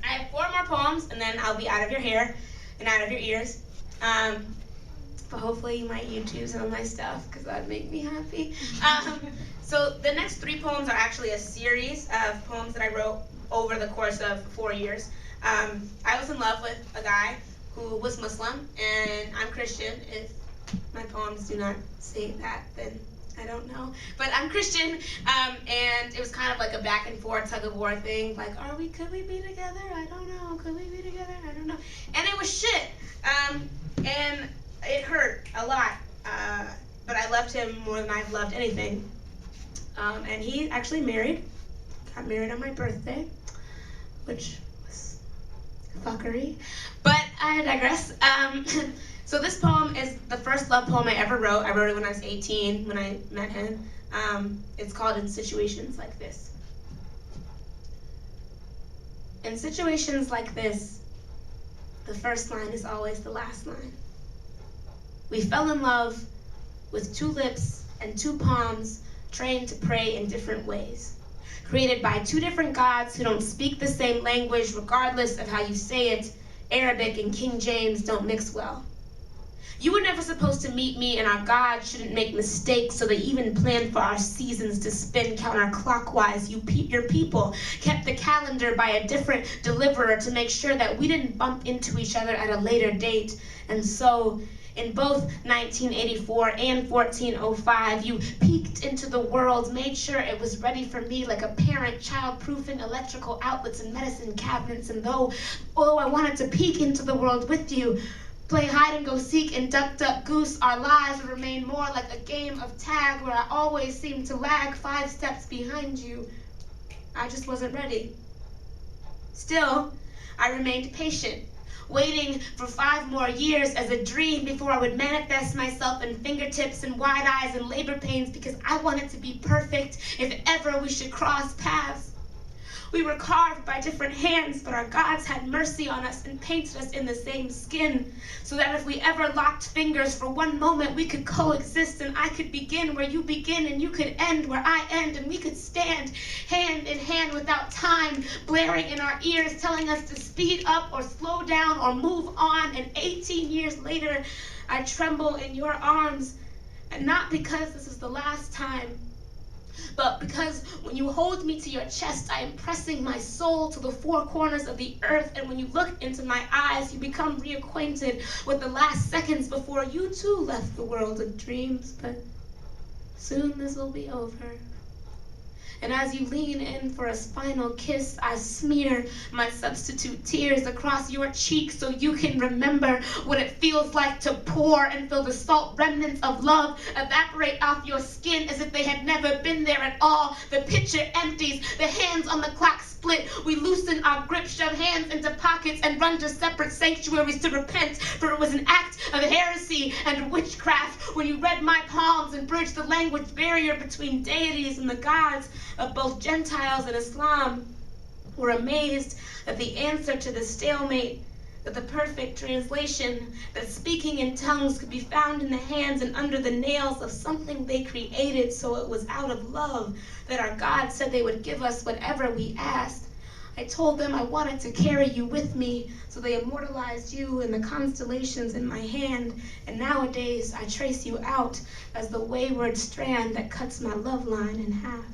I have 4 more poems, and then I'll be out of your hair and out of your ears. But hopefully you might YouTube some of my stuff, because that'd make me happy. So the next 3 poems are actually a series of poems that I wrote over the course of 4 years. I was in love with a guy who was Muslim, and I'm Christian. If my poems do not say that, then I don't know. But I'm Christian, and it was kind of like a back and forth tug of war thing. Like, could we be together? I don't know. Could we be together? I don't know. And it was shit. And it hurt a lot. But I loved him more than I've loved anything. And he actually got married on my birthday, which was fuckery. But I digress. So this poem is the first love poem I ever wrote. I wrote it when I was 18, when I met him. It's called In Situations Like This. In situations like this, the first line is always the last line. We fell in love with 2 lips and 2 palms, trained to pray in different ways. Created by 2 different gods who don't speak the same language regardless of how you say it. Arabic and King James don't mix well. You were never supposed to meet me, and our God shouldn't make mistakes, so they even planned for our seasons to spin counterclockwise. Your people kept the calendar by a different deliverer to make sure that we didn't bump into each other at a later date. And so, in both 1984 and 1405, you peeked into the world, made sure it was ready for me like a parent child-proofing electrical outlets and medicine cabinets. And although I wanted to peek into the world with you, play hide and go seek and duck duck goose, our lives would remain more like a game of tag where I always seemed to lag 5 steps behind you. I just wasn't ready. Still, I remained patient, waiting for 5 more years as a dream before I would manifest myself in fingertips and wide eyes and labor pains, because I wanted to be perfect if ever we should cross paths. We were carved by different hands, but our gods had mercy on us and painted us in the same skin, so that if we ever locked fingers for one moment, we could coexist, and I could begin where you begin and you could end where I end, and we could stand hand in hand without time blaring in our ears, telling us to speed up or slow down or move on. And 18 years later, I tremble in your arms, and not because this is the last time, but because when you hold me to your chest, I am pressing my soul to the 4 corners of the earth, and when you look into my eyes, you become reacquainted with the last seconds before you too left the world of dreams. But soon this will be over. And as you lean in for a final kiss, I smear my substitute tears across your cheek so you can remember what it feels like to pour and feel the salt remnants of love evaporate off your skin as if they had never been there at all. The pitcher empties, the hands on the clock split. We loosen our grip, shove hands into pockets, and run to separate sanctuaries to repent, for it was an act of heresy and witchcraft when you read my palms and bridged the language barrier between deities and the gods of both Gentiles and Islam. Were amazed at the answer to the stalemate, that the perfect translation, that speaking in tongues could be found in the hands and under the nails of something they created. So it was out of love that our God said they would give us whatever we asked. I told them I wanted to carry you with me, so they immortalized you in the constellations in my hand. And nowadays I trace you out as the wayward strand that cuts my love line in half.